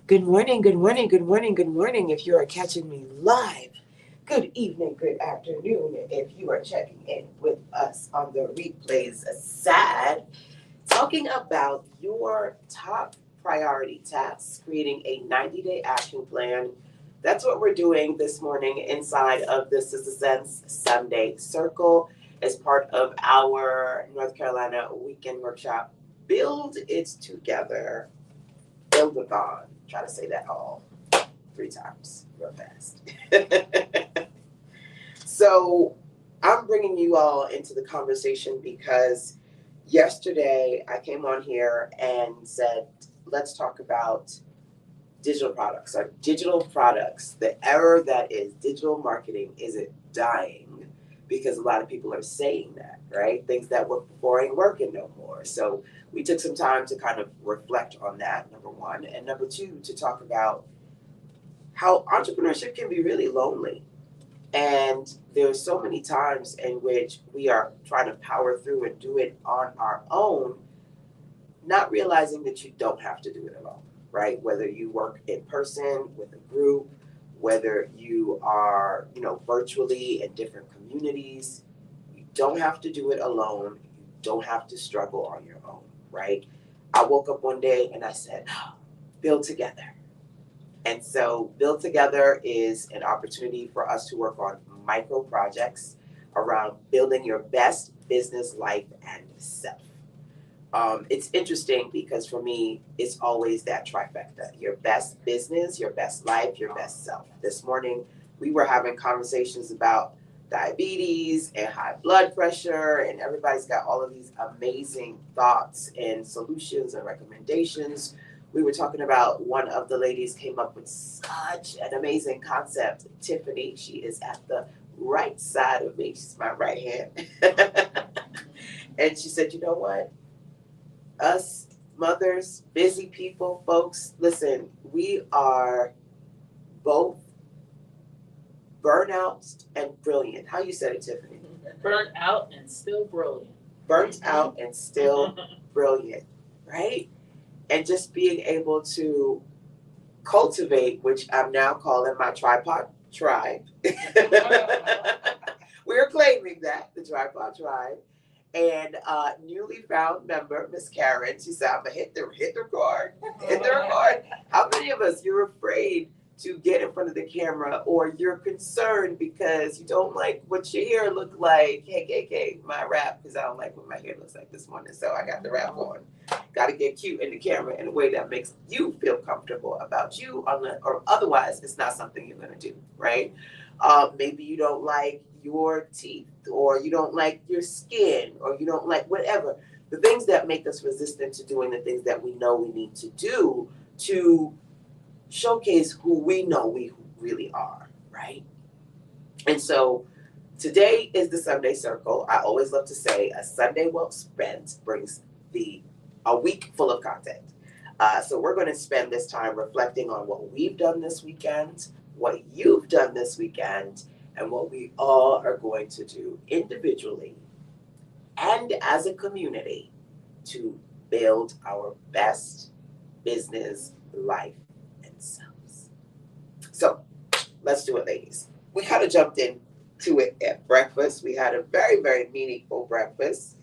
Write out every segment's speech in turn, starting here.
Good morning, good morning, good morning, good morning. If you are catching me live, good evening, good afternoon. If you are checking in with us on the replays aside, talking about your top priority tasks, creating a 90-day action plan. That's what we're doing this morning inside of the Sister Sense Sunday Circle as part of our North Carolina weekend workshop. Build It Together, Build-A-thon. Try to say that all 3 times real fast. So I'm bringing you all into the conversation because yesterday I came on here and said, let's talk about digital products. Our digital products, the error that is digital marketing, is it dying? Because a lot of people are saying that, right? Things that work before ain't working no more. So we took some time to kind of reflect on that, number one. And number two, to talk about how entrepreneurship can be really lonely. And there's so many times in which we are trying to power through and do it on our own, not realizing that you don't have to do it alone, right? Whether you work in person with a group, whether you are, virtually in different communities, you don't have to do it alone. You don't have to struggle on your own, right? I woke up one day and I said, build together. And so, Build Together is an opportunity for us to work on micro projects around building your best business life and self. It's interesting because for me, it's always that trifecta: your best business, your best life, your best self. This morning, we were having conversations about diabetes and high blood pressure, and everybody's got all of these amazing thoughts and solutions and recommendations. We were talking about, one of the ladies came up with such an amazing concept. Tiffany, she is at the right side of me, she's my right hand. And she said, you know what? Us mothers, busy people, folks, listen, we are both burnout and brilliant. How you said it, Tiffany? Burnt out and still brilliant. Burnt out and still brilliant, right? And just being able to cultivate, which I'm now calling my tripod tribe. We're claiming that, the tripod tribe. And newly found member, Miss Karen, she said, I'm gonna hit the record. Hit the record. How many of us, you're afraid to get in front of the camera, or you're concerned because you don't like what your hair look like? Hey, KK, my wrap, because I don't like what my hair looks like this morning, so I got the wrap on. Got to get cute in the camera in a way that makes you feel comfortable about you, or otherwise it's not something you're gonna do, right? Maybe you don't like your teeth, or you don't like your skin, or you don't like whatever. The things that make us resistant to doing the things that we know we need to do to showcase who we know we really are, right? And so today is the Sunday Circle. I always love to say a Sunday well spent brings a week full of content. So we're going to spend this time reflecting on what we've done this weekend, what you've done this weekend, and what we all are going to do individually and as a community to build our best business life and selves. So let's do it, ladies. We kind of jumped into it at breakfast. We had a very, very meaningful breakfast.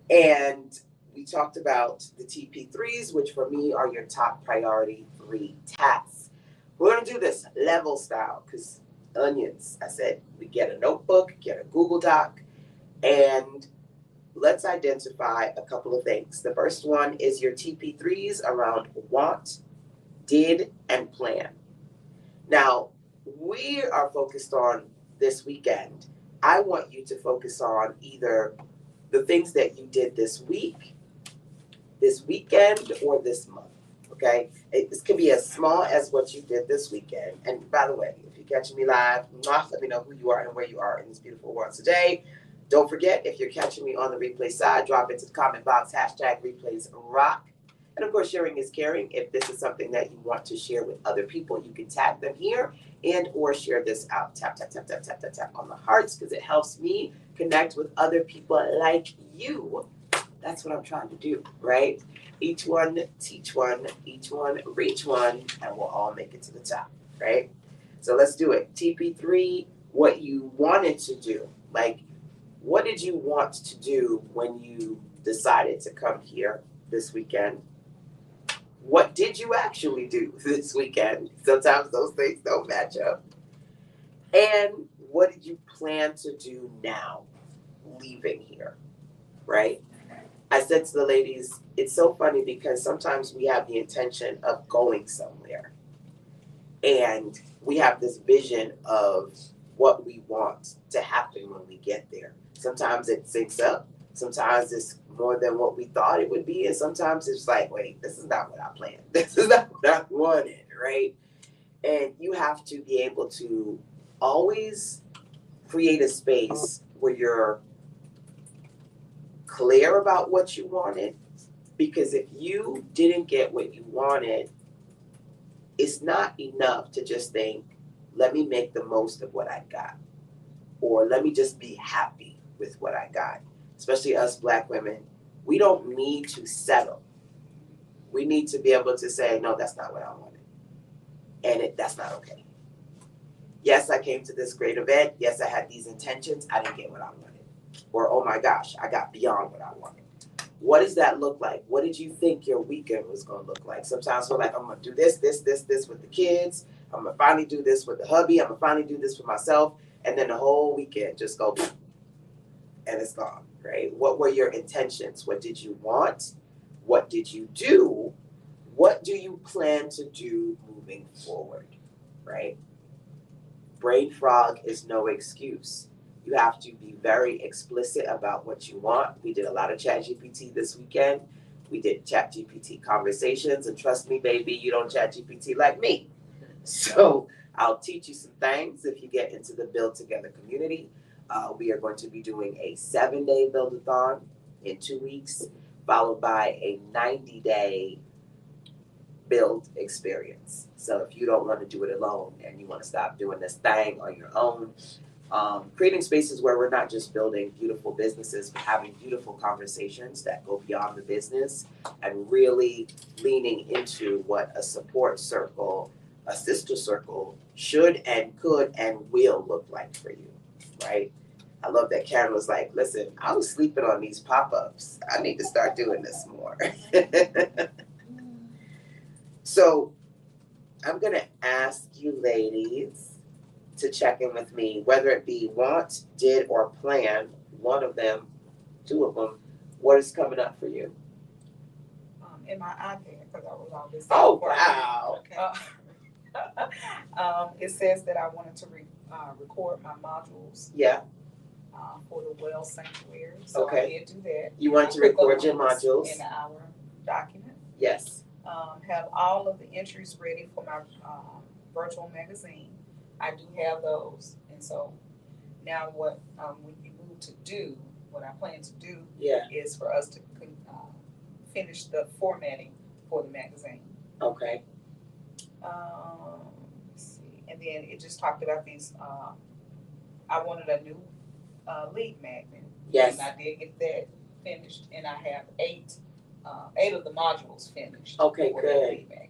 And we talked about the TP3s, which for me are your top priority 3 tasks. We're going to do this level style because onions. I said we get a notebook, get a Google Doc, and let's identify a couple of things. The first one is your TP3s around want, did, and plan. Now, we are focused on this weekend. I want you to focus on either the things that you did this week, this weekend, or this month. Okay? This can be as small as what you did this weekend. And by the way, if you're catching me live, let me know who you are and where you are in this beautiful world today. Don't forget, if you're catching me on the replay side, drop into the comment box, #replays rock. And of course, sharing is caring. If this is something that you want to share with other people, you can tag them here and or share this out. Tap, tap, tap, tap, tap, tap, tap on the hearts because it helps me connect with other people like you That's what I'm trying to do, right? Each one teach one, each one reach one, and we'll all make it to the top, right? So let's do it. TP3, what you wanted to do. Like, what did you want to do when you decided to come here this weekend? What did you actually do this weekend? Sometimes those things don't match up. And what did you plan to do now, leaving here, right? I said to the ladies, it's so funny because sometimes we have the intention of going somewhere and we have this vision of what we want to happen when we get there. Sometimes it syncs up, sometimes it's more than what we thought it would be, and sometimes it's like, wait, this is not what I planned. This is not what I wanted, right? And you have to be able to always create a space where you're clear about what you wanted, because if you didn't get what you wanted, it's not enough to just think, let me make the most of what I got, or let me just be happy with what I got. Especially us Black women, we don't need to settle. We need to be able to say, no, that's not what I wanted, and that's not okay. Yes, I came to this great event. Yes, I had these intentions. I didn't get what I wanted. Or, oh my gosh, I got beyond what I wanted. What does that look like? What did you think your weekend was going to look like? Sometimes we're like, I'm going to do this with the kids. I'm going to finally do this with the hubby. I'm going to finally do this for myself. And then the whole weekend just goes and it's gone, right? What were your intentions? What did you want? What did you do? What do you plan to do moving forward, right? Brain fog is no excuse. You have to be very explicit about what you want. We did a lot of ChatGPT this weekend. We did ChatGPT conversations, and trust me, baby, you don't ChatGPT like me. So I'll teach you some things if you get into the Build Together community. We are going to be doing a 7-day build-a-thon in 2 weeks, followed by a 90-day build experience. So if you don't want to do it alone and you want to stop doing this thing on your own, creating spaces where we're not just building beautiful businesses, but having beautiful conversations that go beyond the business and really leaning into what a support circle, a sister circle should and could and will look like for you, right? I love that Karen was like, listen, I was sleeping on these pop-ups. I need to start doing this more. So I'm going to ask you ladies to check in with me, whether it be want, did, or plan, one of them, two of them, what is coming up for you? In my iPad, because I was on this. Oh, wow. Okay. It says that I wanted to record my modules Yeah, for the Well Sanctuary. So Okay. I did do that. you want to Put the record your links modules? in our document. Yes. Have all of the entries ready for my virtual magazine. I do have those, and so now what we move to do, what I plan to do Yeah, is for us to finish the formatting for the magazine. okay. Let's see, and then it just talked about these. I wanted a new lead magnet. Yes. And I did get that finished, and I have 8 of the modules finished. Okay, for good. that lead magnet.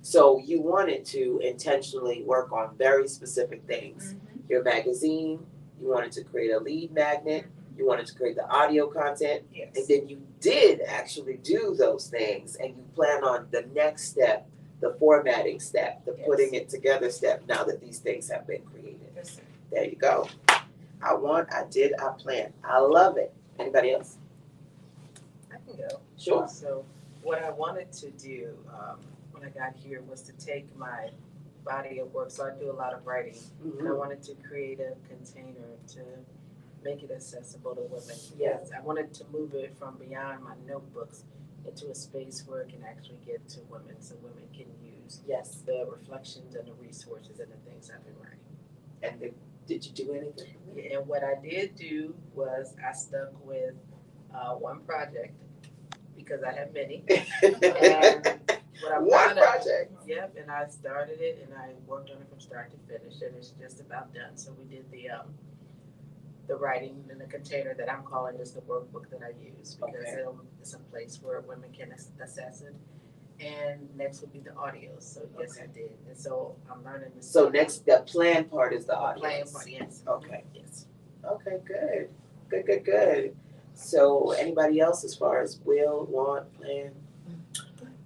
So you wanted to intentionally work on very specific things. Your magazine, you wanted to create a lead magnet, you wanted to create the audio content, Yes. and then you did actually do those things, and you plan on the next step, the formatting step, the Yes. putting it together step, now that these things have been created. Yes. There you go. I want, I did, I planned. I love it. Anybody else? I can go. Sure. So what I wanted to do when I got here was to take my body of work. So I do a lot of writing, and I wanted to create a container to make it accessible to women. Yes, I wanted to move it from beyond my notebooks into a space where it can actually get to women, so women can use Yes. the reflections and the resources and the things I've been writing. And did you do anything? And what I did do was I stuck with one project because I have many. And what I'm One proud of- project. Yep, and I started it and I worked on it from start to finish, and it's just about done. So we did the the writing in a container that I'm calling just the workbook that I use, because Okay. it's a place where women can assess it. And next would be the audio, so yes, I did, and so I'm learning this. So next, the plan part is the Playing audience. part, yes. Okay. Yes. Okay, good. So anybody else as far as will, want, plan?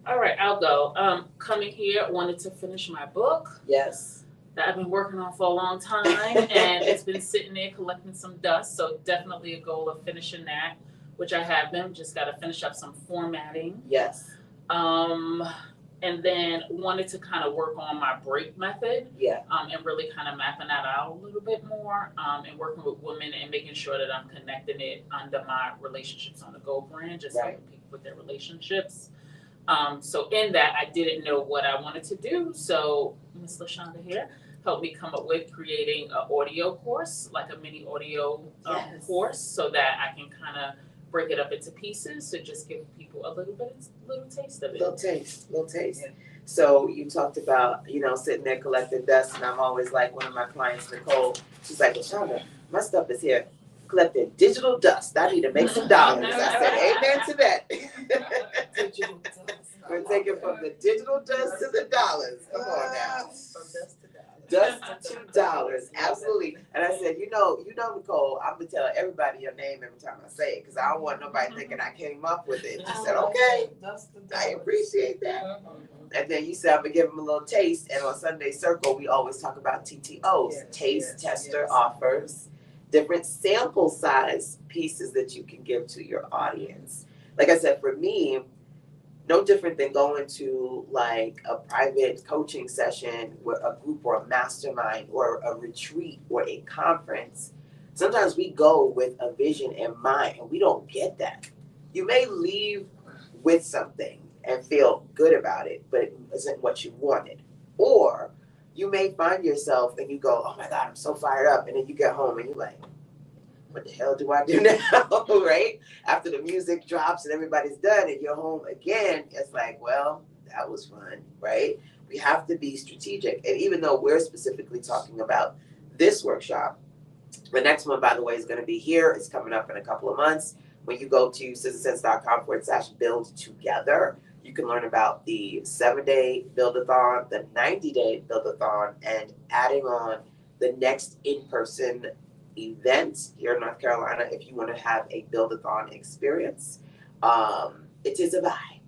All right, I'll go. Coming here, wanted to finish my book Yes. that I've been working on for a long time, and it's been sitting there collecting some dust. So definitely a goal of finishing that, which I have been. Just got to finish up some formatting. Yes. And then wanted to kind of work on my break method, Yeah. and really kind of mapping that out a little bit more, and working with women and making sure that I'm connecting it under my Relationships on the Go brand, just Right. helping people with their relationships. So in that, I didn't know what I wanted to do. So Miss LaShonda here helped me come up with creating an audio course, like a mini audio Yes. course, so that I can kind of break it up into pieces to just give people a little taste of it. Little taste. Yeah. So you talked about, sitting there collecting dust, and I'm always like one of my clients, Nicole, she's like, LaShonda, my stuff is here collecting digital dust. I need to make some dollars. I said, amen to that. We're taking from the digital dust to the dollars. Come on now. From dust to dollars. Dust to dollars, absolutely. And I said, Nicole, I'm gonna tell everybody your name every time I say it, because I don't want nobody thinking I came up with it. She said, okay, I appreciate that. And then you said, I'm gonna give them a little taste. And on Sunday Circle, we always talk about TTOs, Yes, taste yes, tester yes. offers, different sample size pieces that you can give to your audience. Like I said, for me, no different than going to like a private coaching session with a group or a mastermind or a retreat or a conference. Sometimes we go with a vision in mind and we don't get that. You may leave with something and feel good about it, but it isn't what you wanted. Or you may find yourself and you go, oh my God, I'm so fired up. And then you get home and you're like, what the hell do I do now, right? After the music drops and everybody's done and you're home again, it's like, well, that was fun, right? We have to be strategic. And even though we're specifically talking about this workshop, the next one, by the way, is going to be here. It's coming up in a couple of months. When you go to citizensense.com/build together, you can learn about the 7-day build-a-thon, the 90-day build-a-thon, and adding on the next in-person event here in North Carolina if you want to have a build-a-thon experience. It is a vibe.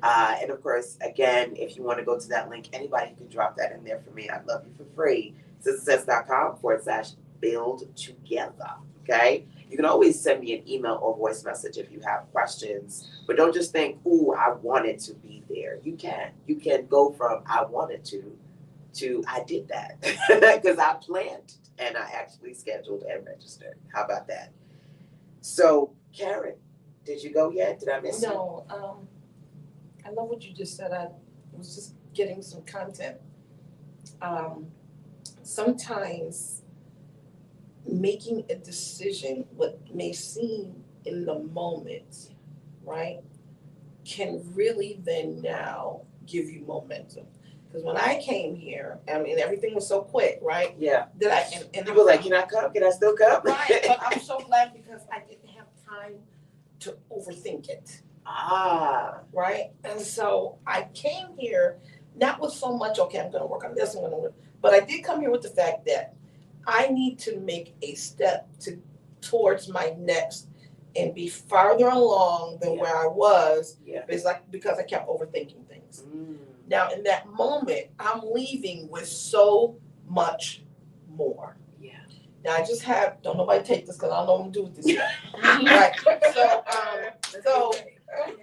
And of course, again, if you want to go to that link, anybody can drop that in there for me. I'd love you for free. citizensense.com/build together. Okay? You can always send me an email or voice message if you have questions. But don't just think, ooh, I wanted to be there. You can. You can go from I wanted to I did that. Because I planned and I actually scheduled and registered. How about that? So, Karen, did you go yet? Did I miss you? No, I love what you just said. I was just getting some content. Sometimes making a decision, what may seem in the moment, right, can really then now give you momentum. Because when I came here, I mean, everything was so quick, right? Yeah. That and You were like, can I come? Can I still come? right, but I'm so glad because I didn't have time to overthink it. Ah. Right? And so I came here not with so much, okay, I'm gonna work on this, I'm gonna work, but I did come here with the fact that I need to make a step towards my next and be farther along than where I was Yeah. because I kept overthinking things. Mm. Now in that moment, I'm leaving with so much more. Yeah. Now I just don't nobody take this because I don't know what I'm gonna do with this yet. Right.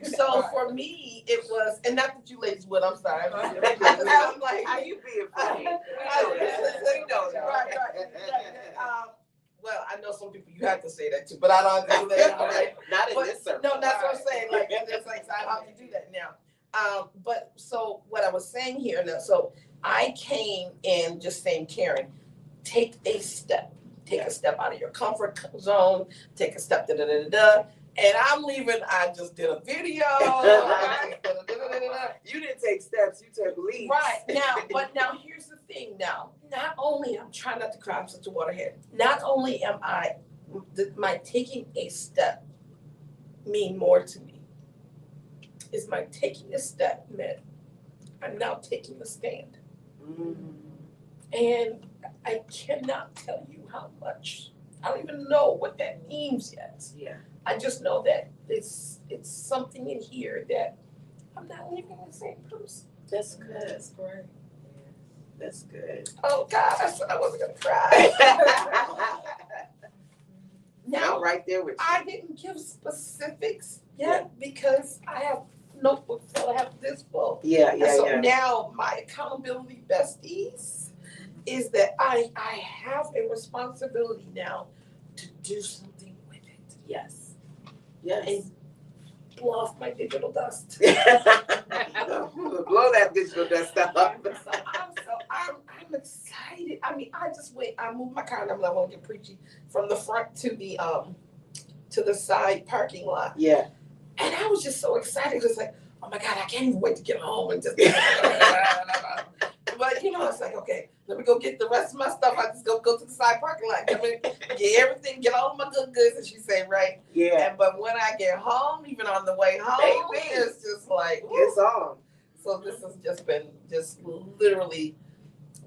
So for me, it was, and not that you ladies would, I'm sorry. I'm like, How you being funny? Right. Well, I know some people you have to say that too, but I don't have to do that now, right? Not in But- this circle. No, that's what I'm saying. Like, it's like I don't have to do that now. But so what I was saying here now, so I came in just saying, Karen, take a step out of your comfort zone, take a step, and I'm leaving. I just did a video. You didn't take steps, you took leaps. Right now here's the thing. Now, not only I'm trying not to cry, I'm such a waterhead. Not only am I my taking a step mean more to me? Is my taking a step meant I'm now taking a stand? And I cannot tell you how much. I don't even know what that means yet. Yeah. I just know that it's something in here that I'm not leaving the same person. That's good. That's great. That's good. Oh God, I said I wasn't gonna cry. Now, Now, right there with you. I didn't give specifics yet because I have notebooks that I have this book. Yeah, And yeah, so yeah. now my accountability besties is that I have a responsibility now to do something with it. Yes. Yes. And blow off my digital dust. Blow that digital dust up. I'm excited. I mean, I moved my car and I'm not gonna get preachy from the front to the side parking lot. Yeah. And I was just so excited. It was like, oh my God, I can't even wait to get home and just but it's like, okay, let me go get the rest of my stuff. I just go to the side parking lot. Come in, get everything, get all of my good goods, as you say, right? Yeah. But when I get home, even on the way home, Baby. it's just like, It's on. so this has just been literally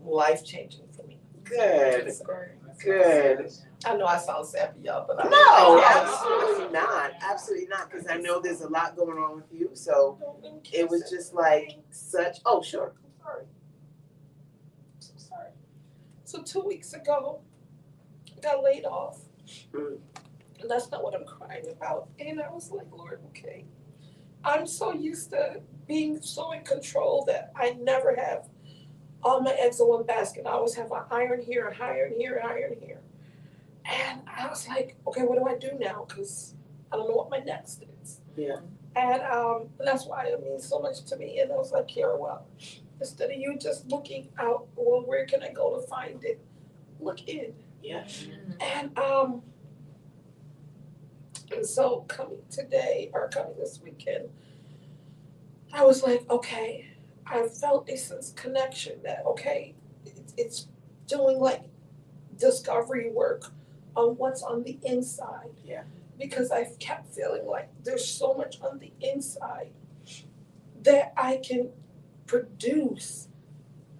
life changing for me. Good. It's great. Good. I know I sound sappy, y'all, but I'm No, absolutely not. Absolutely not. Because I know there's a lot going on with you. So it was just like such. Oh, sure. I'm sorry. So sorry. So 2 weeks ago, I got laid off. Mm. And that's not what I'm crying about. And I was like, Lord, okay. I'm so used to being so in control that I never have all my eggs in one basket. I always have an iron here, an iron here, an iron here. And I was like, okay, what do I do now? Because I don't know what my next is. Yeah. And that's why it means so much to me. And I was like, Kara, well, instead of you just looking out, well, where can I go to find it? Look in. Yeah. And so coming this weekend, I was like, okay, I felt a sense of connection that, okay, it's doing like discovery work on what's on the inside. Yeah. Because I've kept feeling like there's so much on the inside that I can produce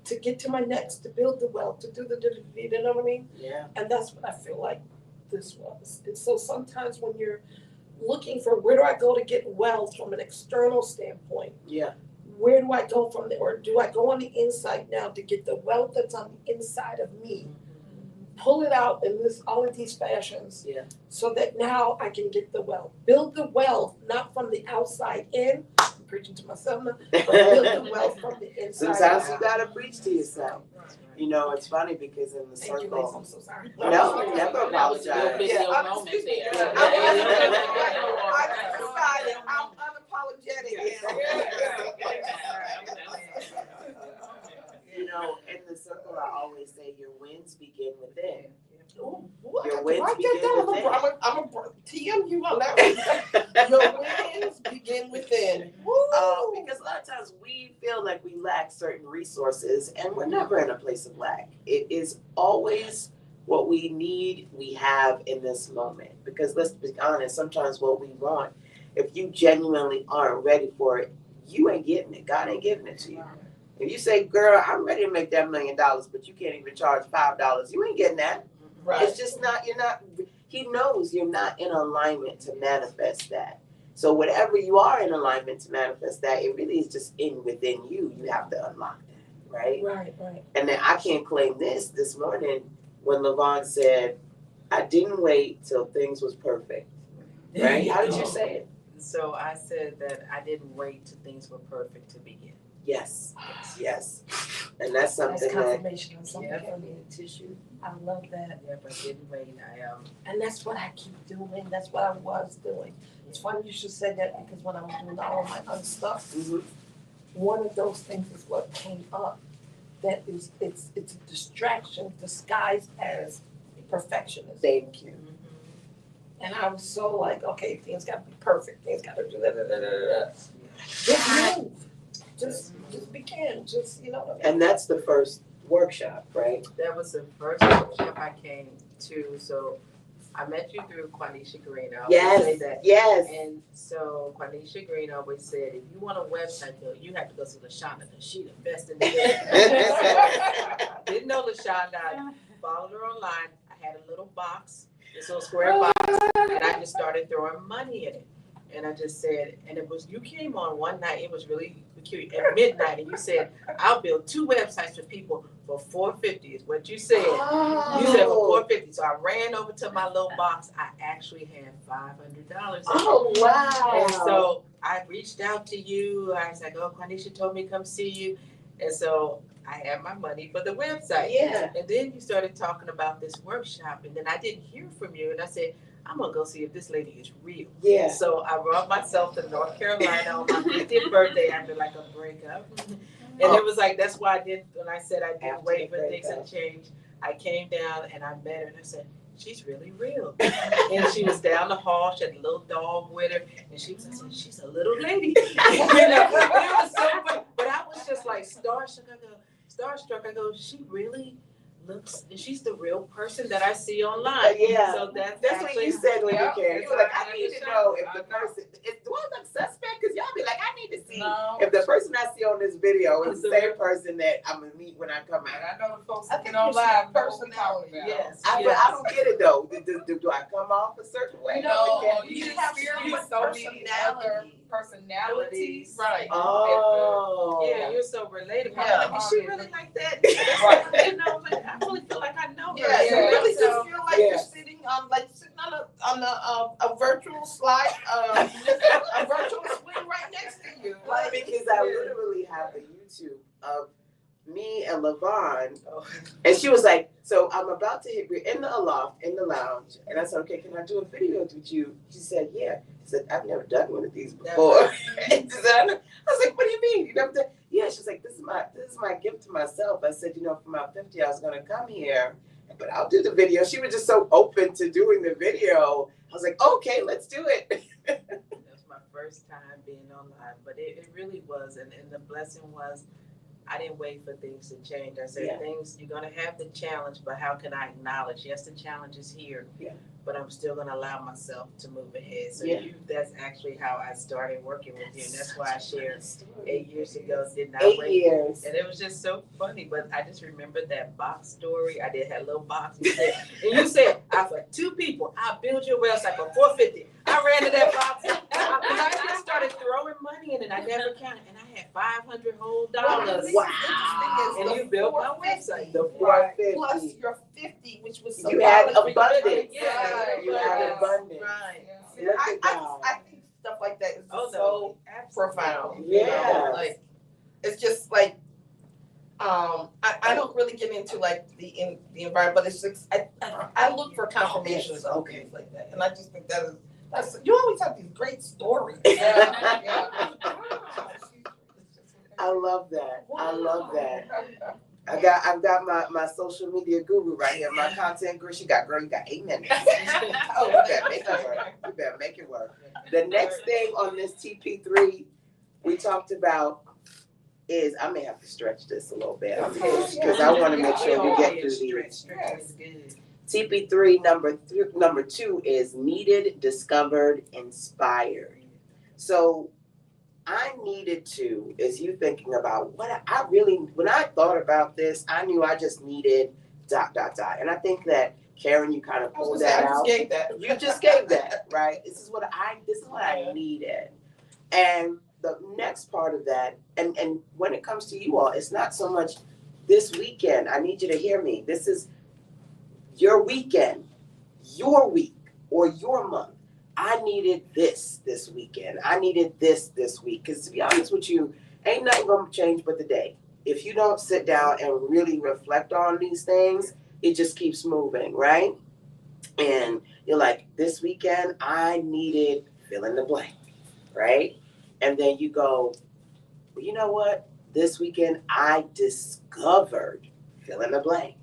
to get to my next, to build the wealth, to do you know what I mean? Yeah. And that's what I feel like this was. And so sometimes when you're looking for where do I go to get wealth from an external standpoint, Yeah. where do I go from there? Or do I go on the inside now to get the wealth that's on the inside of me? Pull it out in all of these fashions. Yeah. So that now I can get the wealth. Build the wealth, not from the outside in. I'm preaching to myself now, but build the wealth from the inside Sometimes out. you gotta preach to yourself. You know, it's funny because in the Thank you, ladies. circle. I'm so sorry. No, never That was your apologize. video Yeah, moment excuse me. there. I'm unapologetic. You know, in the circle, I always say your wins begin within. Ooh, Your wins write begin that down. within. I'm a TM you on that one. Your wins begin within. Because a lot of times we feel like we lack certain resources, and we're never in a place of lack. It is always what we need, we have in this moment. Because let's be honest, sometimes what we want, if you genuinely aren't ready for it, you ain't getting it. God ain't giving it to you. If you say, girl, I'm ready to make that $1 million, but you can't even charge $5, you ain't getting that. Right. It's just not, he knows you're not in alignment to manifest that. So whatever you are in alignment to manifest that, it really is just within you. You have to unlock that, right? Right. And then I can't claim this morning when LaVon said, I didn't wait till things was perfect, right? How did you say it? So I said that I didn't wait till things were perfect to begin. Yes. And that's something That's that, confirmation of something Yeah. that needed tissue. I love that. Yeah, but I didn't wait. And that's what I keep doing. That's what I was doing. It's funny you should say that because when I was doing all of my other stuff, Mhm. one of those things is what came up. That is, it's a distraction disguised as perfectionism. thank you. And I was so like, okay, things gotta be perfect. Things gotta do that. Just move. Just begin. Just, you know what I mean? And that's the first workshop, right? That was the first workshop I came to. So I met you through Quanisha Green. I always say Yes, that. yes. And so Quanisha Green always said, if you want a website, though, you have to go to LaShonda because she the best in the business. So, didn't know LaShonda. I followed her online. I had a little box, this little square box, and I just started throwing money in it. And I just said, and it was, you came on one night, it was really cute, at midnight, and you said, I'll build 2 websites for people for $450 is what you said. Oh. You said for $450. So I ran over to my little box. I actually had $500 in it. Oh, wow. And so I reached out to you. I was like, oh, Quanisha told me to come see you. And so I had my money for the website. Yeah. And then you started talking about this workshop. And then I didn't hear from you. And I said, I'm going to go see if this lady is real. Yeah. So I brought myself to North Carolina on my 50th birthday after like a breakup. And it was like, that's why I did, when I said I didn't After wait the for things to breakup. change, I came down and I met her and I said, she's really real. And she was down the hall, she had a little dog with her, and she was, I said, she's a little lady. You know, and it was so funny. But I was just like starstruck. I go, she really looks, and she's the real person that I see online. Yeah. So that's That's what you said when you came. You were like, I need to know if the person is a suspect, because y'all be like, I need to see No. if the person I see on this video is Is the the same person that I'm gonna meet when I come And out. I know the folks I that think get on you should live have know what we're personality. talking about. Yes. But I don't get it though. Do I come off a certain way? No, Okay. you have experience so so many many other other personalities. Right. Oh. Yeah, you're so relatable. Yeah. I'm like, is she really like that? Right. You know, like, I really feel like I know her. Yeah, you Yeah. really So- just feel like Yeah. you're sitting on a virtual slide, a virtual swing right next to you. Like, Because I literally have the YouTube of me and LaVon, Oh. and she was like, so I'm about to hit, we're in the loft, in the lounge, and I said, okay, can I do a video with you? She said, yeah. She said, I've never done one of these before. And she said, I was like, what do you mean? You never done? Yeah, she's like, this is my gift to myself. I said, for my 50, I was gonna come here, but I'll do the video. She was just so open to doing the video. I was like, okay, let's do it. That was my first time being online, but it really was, and the blessing was, I didn't wait for things to change. I said, Yeah. things, you're gonna have the challenge, but how can I acknowledge, yes, the challenge is here, Yeah. but I'm still gonna allow myself to move ahead. So Yeah. that's actually how I started working with you, and that's why I shared 8 years ago, did not 8 wait. years. And it was just so funny, but I just remembered that box story. I did have a little box. And you said, for 2 people, I'll build your website for $450. I ran to that box and I just started throwing money in it. I never counted. And I had $500 whole dollars. Wow. And you built my website. The Right. 450. Plus your 50, which was You had symbolic for your abundance. Yeah, You had yes. abundance. Right. Yeah. Look I at God. think stuff like that is Oh, just no. so Absolutely. profound. Yes. Like, it's just like, I don't really get into like the environment, but it's just, I look for confirmations of Okay. things like that, and I just think that's you always have these great stories. Yeah. I love that. I love that. I've got my social media guru right here, my content guru. You got 8 minutes. Oh, you better make it work. You better make it work. The next thing on this TP3 we talked about is, I may have to stretch this a little bit because I want to make sure we get through these. Stretch is good. TP3 number 2 is needed, discovered, inspired. So I needed to, is you thinking about what I really, when I thought about this, I knew I just needed ... And I think that Karen, you kind of pulled that out. Gave that. You just gave that, right? This is what I needed. And the next part of that, and when it comes to you all, it's not so much this weekend. I need you to hear me. This is your weekend, your week, or your month. I needed this weekend. I needed this week. Because to be honest with you, ain't nothing gonna change but the day. If you don't sit down and really reflect on these things, it just keeps moving, right? And you're like, this weekend, I needed fill in the blank, right? And then you go, well, you know what? This weekend, I discovered fill in the blank,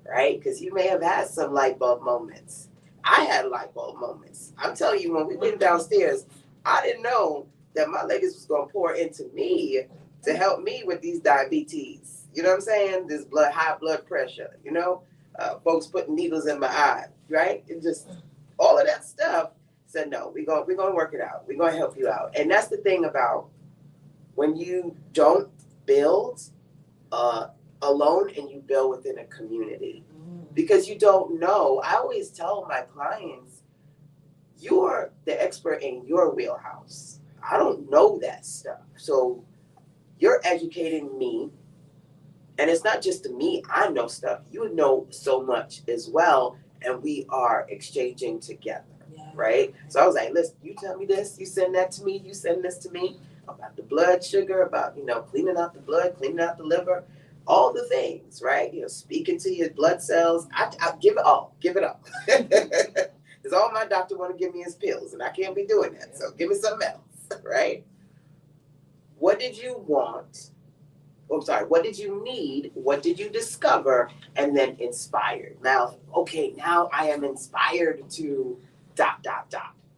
right? Because you may have had some light bulb moments. I had light bulb moments. I'm telling you, when we went downstairs, I didn't know that my ladies was gonna pour into me to help me with these diabetes. You know what I'm saying? This high blood pressure, folks putting needles in my eye. right? And just all of that stuff. Said no, we're gonna work it out. We're gonna help you out. And that's the thing about when you don't build alone and you build within a community, because you don't know. I always tell my clients, you're the expert in your wheelhouse. I don't know that stuff. So you're educating me. And it's not just me, I know stuff. You know so much as well. And we are exchanging together, right? So I was like, listen, you tell me this, you send that to me, you send this to me about the blood sugar, about, cleaning out the blood, cleaning out the liver, all the things, right? Speaking to your blood cells. I give it all, give it all. Because all my doctor want to give me is pills, and I can't be doing that. So give me something else, right? What did you want? What did you need? What did you discover? And then inspired. Now, okay, now I am inspired to ...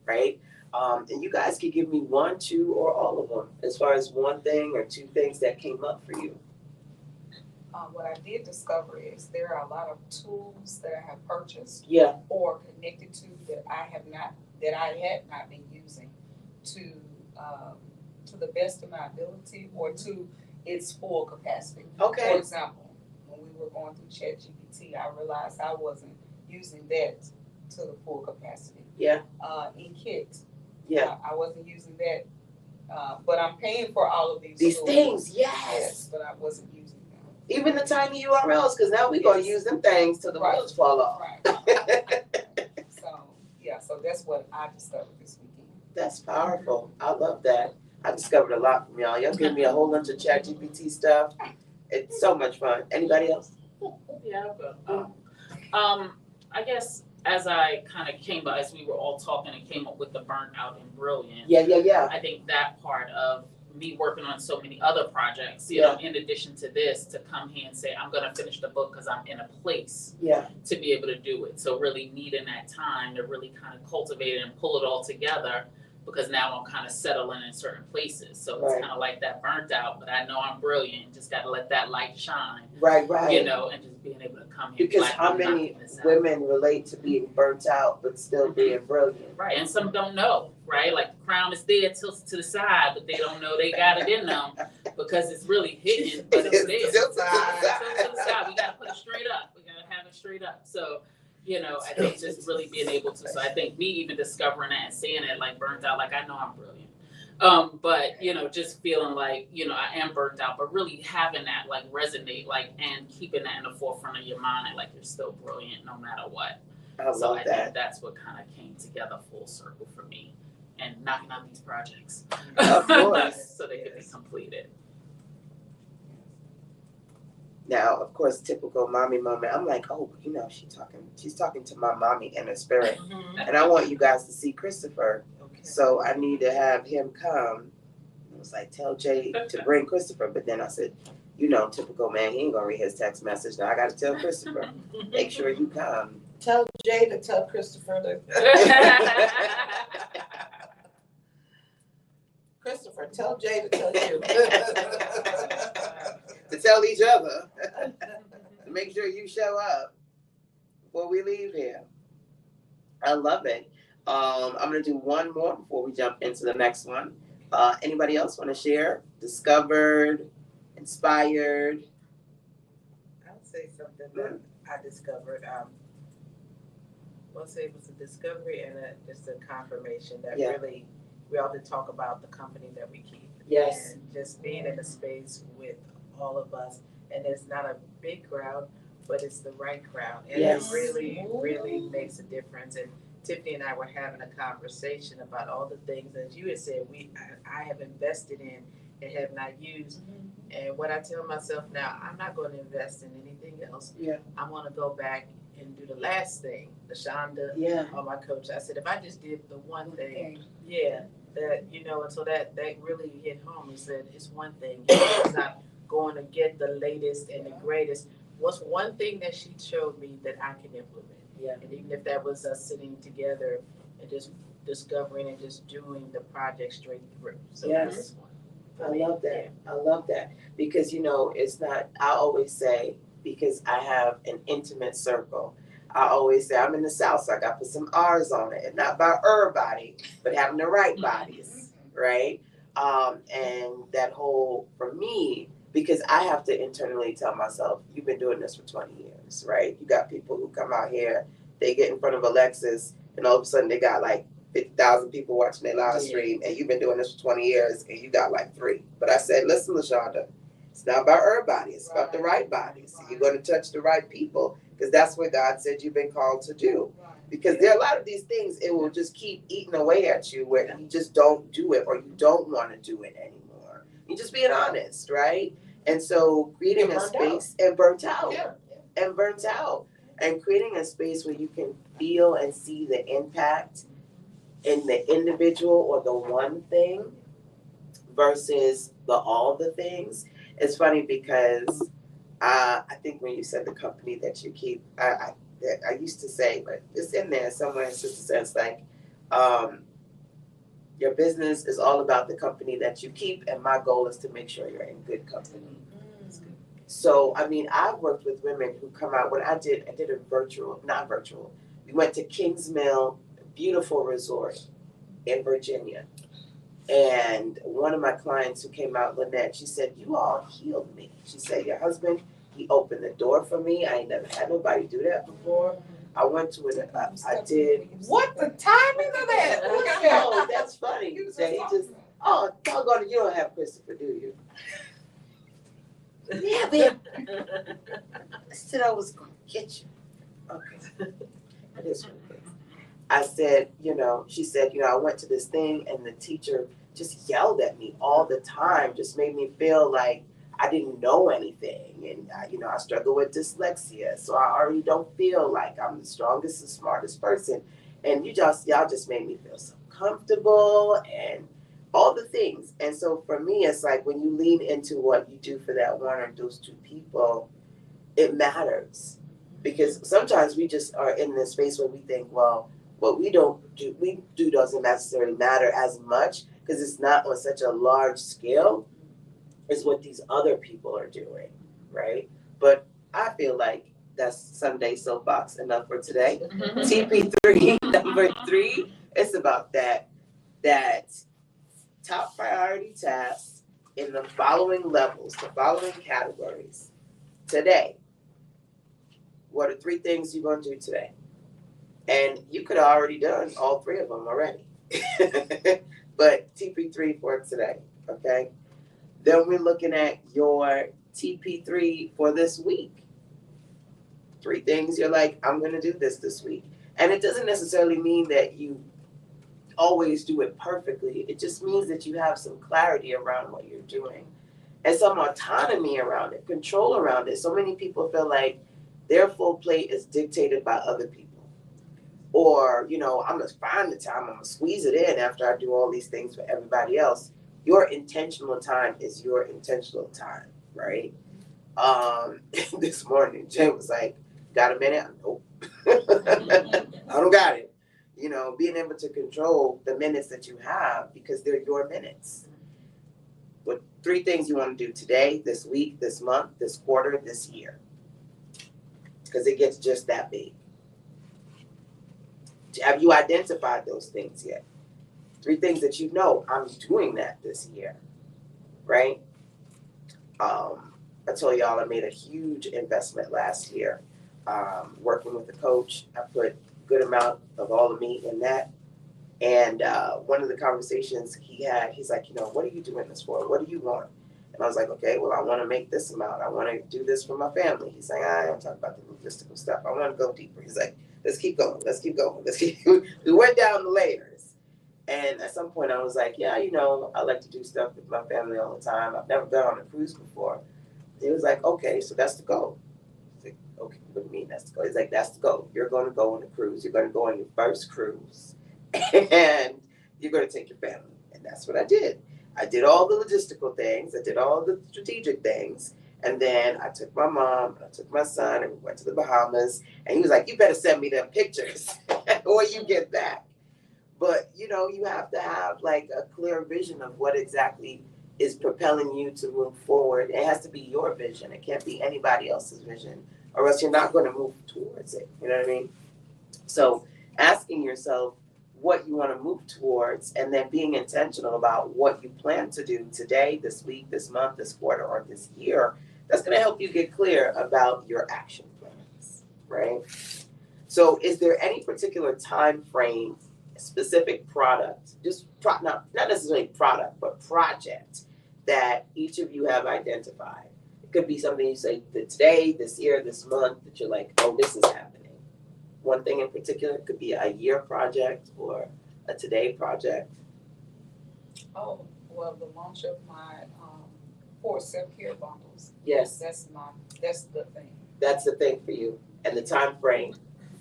right? And you guys can give me one, two, or all of them as far as one thing or two things that came up for you. What I did discover is there are a lot of tools that I have purchased Yeah. or connected to that I had not been using to the best of my ability or to its full capacity. For Okay. example, when we were going through ChatGPT, I realized I wasn't using that to the full capacity. Yeah. In Kit, Yeah. I wasn't using that, but I'm paying for all of these These tools. things, yes. But I wasn't using them. Even the tiny URLs, because now we're going to use them things till the Right. wheels fall off. Right. So that's what I discovered this weekend. That's powerful. I love that. I discovered a lot from y'all. Y'all give me a whole bunch of ChatGPT stuff. It's so much fun. Anybody else? Yeah, I'll go. I guess as I kind of as we were all talking and came up with the burnt out and brilliant. Yeah. I think that part of me working on so many other projects, you know, in addition to this, to come here and say, I'm gonna finish the book because I'm in a place Yeah. to be able to do it. So really needing that time to really kind of cultivate it and pull it all together, because now I'm kind of settling in certain places. So it's Right. kind of like that burnt out, but I know I'm brilliant. Just got to let that light shine, Right. you know, and just being able to come here. Because like, how I'm many knocking this out. women relate to being burnt out but still being brilliant? Right, and some don't know, right? Like the crown is there tilted to the side, but they don't know they got it in them because it's really hidden, but it's there. Tilted to the side. Tilted to the side. We gotta put it straight up. We gotta have it straight up. So, you know, I think just really being able to. So I think me even discovering that and seeing it like burnt out, like I know I'm brilliant. But you know, just feeling like, you know, I am burnt out, but really having that like resonate, like, and keeping that in the forefront of your mind, like you're still brilliant no matter what. I So love I that. think that's what kind of came together full circle for me, and knocking out these projects. Of course. So they could be completed. Now, of course, typical mommy moment. I'm like, oh, you know, she's talking to my mommy in a spirit. And I want you guys to see Christopher. Okay. So I need to have him come. I was like, tell Jay to bring Christopher. But then I said, you know, typical man, he ain't gonna read his text message. Now I gotta tell Christopher, make sure you come. Tell Jay to tell Christopher to. Christopher, tell Jay to tell you. To tell each other. To make sure you show up before we leave here. I love it. I'm gonna do one more before we jump into the next one. Anybody else want to share? Discovered, inspired. I'll say something that I discovered. Well, say it was a discovery and just a confirmation that really, we often talk about the company that we keep. Yes. And just being in a space with all of us, and it's not a big crowd, but it's the right crowd. And Yes. it really, really makes a difference. And Tiffany and I were having a conversation about all the things that you had said I have invested in and have not used. And what I tell myself now, I'm not going to invest in anything else. Yeah. I want to go back and do the last thing. LaShonda, Yeah. or my coach, I said, if I just did the one thing, that, you know, and so that really hit home. He said, it's one thing. It's not going to get the latest and the greatest. What's one thing that she showed me that I can implement? Yeah. And even if that was us sitting together and just discovering and just doing the project straight through. So Yes. that's one. I love that. I love that. Because, you know, it's not, I always say, because I have an intimate circle, I always say I'm in the South, so I got to put some R's on it, and not about everybody, but having the right bodies, right? And that whole, for me, because I have to internally tell myself, you've been doing this for 20 years, right? You got people who come out here, they get in front of Alexis, and all of a sudden they got like 50,000 people watching their live stream, and you've been doing this for 20 years, and you got like 3. But I said, listen, LaShonda, it's not about everybody, it's about the right bodies. So you're going to touch the right people, because that's what God said you've been called to do. Because there are a lot of these things, it will just keep eating away at you where you just don't do it, or you don't want to do it anymore. You're just being honest, right? And so creating a space and burnt out. And creating a space where you can feel and see the impact in the individual or the one thing versus the all the things. It's funny because I think when you said the company that you keep, I used to say, but it's in there somewhere in Sister Sense, like, your business is all about the company that you keep, and my goal is to make sure you're in good company. So, I mean, I've worked with women who come out, I did a not virtual, we went to Kings Mill, beautiful resort in Virginia. And one of my clients who came out, Lynette, she said, you all healed me. She said, your husband, he opened the door for me. I ain't never had nobody do that before. I went to it, I did. What the timing of that? Look at that. Oh, that's funny. That he just, oh, doggone it, you don't have Christopher, do you? Yeah, babe. I said I was gonna get you. Okay. It is what it is. I said, she said, I went to this thing and the teacher just yelled at me all the time, just made me feel like I didn't know anything. And, I struggle with dyslexia, so I already don't feel like I'm the strongest and smartest person. And y'all just made me feel so comfortable and all the things. And so for me, it's like when you lean into what you do for that one or those 2 people, it matters. Because sometimes we just are in this space where we think, well, what we do doesn't necessarily matter as much because it's not on such a large scale as what these other people are doing, right? But I feel like that's Sunday soapbox enough for today. TP3, number 3, it's about that top priority tasks in the following levels, the following categories. Today, what are 3 things you're going to do today? And you could have already done all 3 of them already. But TP3 for today, okay? Then we're looking at your TP3 for this week. 3 things you're like, I'm going to do this week. And it doesn't necessarily mean that you always do it perfectly. It just means that you have some clarity around what you're doing and some autonomy around it, control around it. So many people feel like their full plate is dictated by other people. Or, I'm going to find the time, I'm going to squeeze it in after I do all these things for everybody else. Your intentional time is your intentional time, right? This morning, Jay was like, got a minute? Nope. I don't got it. Being able to control the minutes that you have because they're your minutes. What 3 things you want to do today, this week, this month, this quarter, this year? Because it gets just that big. Have you identified those things yet? 3 things that I'm doing that this year, right? I told y'all I made a huge investment last year. Working with a coach, I put a good amount of all of me in that. And one of the conversations he had, he's like, what are you doing this for? What do you want? And I was like, okay, well, I want to make this amount. I want to do this for my family. He's like, I don't talk about the logistical stuff. I want to go deeper. He's like, let's keep going. We went down the layers. And at some point I was like, yeah, I like to do stuff with my family all the time. I've never gone on a cruise before. He was like, okay, so that's the goal. I was like, okay, what do you mean that's the goal? He's like, that's the goal. You're going to go on a cruise. You're going to go on your first cruise. And you're going to take your family. And that's what I did. I did all the logistical things. I did all the strategic things. And then I took my mom, I took my son, and we went to the Bahamas. And he was like, you better send me them pictures or you get back. But, you have to have like a clear vision of what exactly is propelling you to move forward. It has to be your vision. It can't be anybody else's vision or else you're not gonna move towards it, you know what I mean? So asking yourself what you wanna move towards and then being intentional about what you plan to do today, this week, this month, this quarter, or this year, that's gonna help you get clear about your action plans, right? So is there any particular time frame, specific product, not necessarily product, but project that each of you have identified? It could be something you say that today, this year, this month, that you're like, oh, this is happening. One thing in particular, it could be a year project or a today project. Oh, well, the launch of my 4 self-care bundles. Yes, That's the thing. that's the thing for you. And the time frame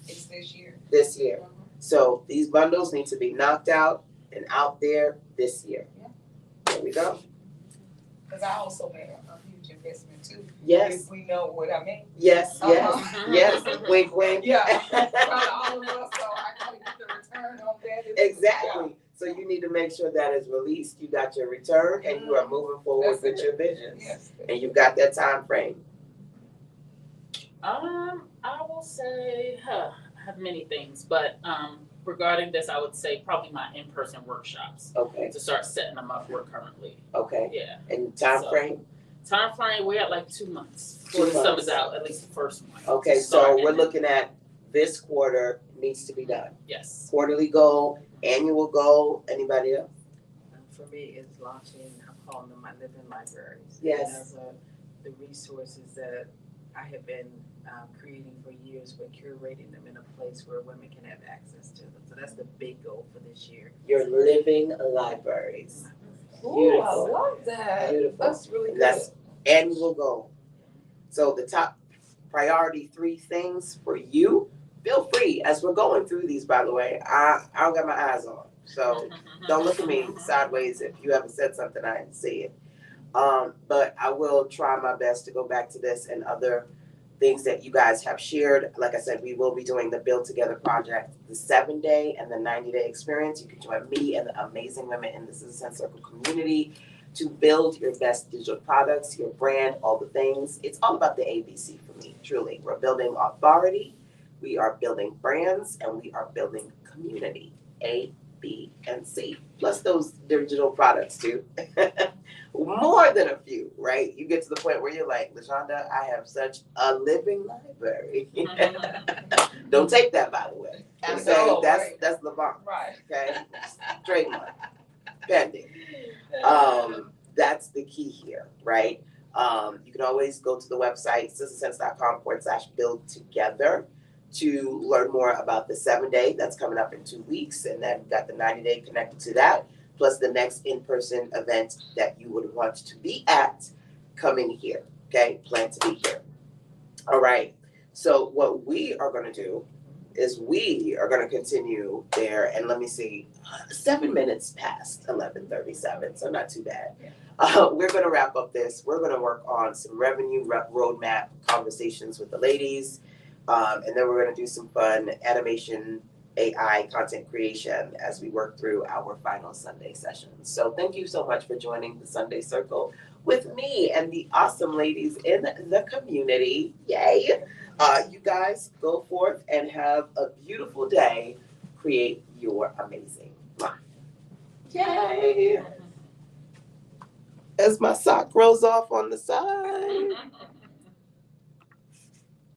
It's this year. this year. So these bundles need to be knocked out and out there this year. Yeah. There we go. Because I also made a huge investment too. Yes, If we know what I mean. yes, yes, Uh-huh. yes. Wink, wink. Yeah. Probably all of us, so I gotta get the return on that. Exactly. So you need to make sure that is released. You got your return and you are moving forward That's with it. your visions. Yes. And you've got that time frame. I will say, I have many things, but regarding this, I would say probably my in-person workshops Okay, to start setting them up for currently. okay. Yeah. And time So- frame? Time frame, we're at like 2 months 2 before the months. summer's out, at least the first one. Okay, to so start, we're and then- looking at this quarter needs to be done. Yes. Quarterly goal, annual goal, anybody else? For me, it's launching, I'm calling them my living libraries. Yes. And those are the resources that I have been creating for years, but curating them in a place where women can have access to them. So that's the big goal for this year. Your living libraries. Ooh, I Beautiful. love that. Beautiful. That's really And good. that's annual goal. So the top priority 3 things for you, feel free, as we're going through these, by the way, I don't got my eyes on. So don't look at me sideways if you haven't said something, I didn't see it. But I will try my best to go back to this and other things that you guys have shared. Like I said, we will be doing the Build Together project, the 7-day and the 90-day experience. You can join me and the amazing women in the Citizen Circle community to build your best digital products, your brand, all the things. It's all about the ABC for me, truly. We're building authority, we are building brands, and we are building community. A, B, and C. Plus those digital products too. More than a few, right? You get to the point where you're like, LaShonda, I have such a living library. Don't take that, by the way. I Okay, know, that's right. that's LeBron. Right. Okay, trademark, pending. That's the key here, right? You can always go to the website citizensense.com/build together to learn more about the 7-day that's coming up in 2 weeks, and then we've got the 90-day connected to that, plus the next in-person event that you would want to be at coming here. Okay, plan to be here. All right. So what we are going to do is we are going to continue there, and let me see, 7 minutes past 11:37, so not too bad. We're going to wrap up this. We're going to work on some revenue roadmap conversations with the ladies, and then we're going to do some fun animation, AI content creation as we work through our final Sunday sessions. So thank you so much for joining the Sunday Circle with me and the awesome ladies in the community. Yay! You guys go forth and have a beautiful day. Create your amazing life. Yay! As my sock rolls off on the side.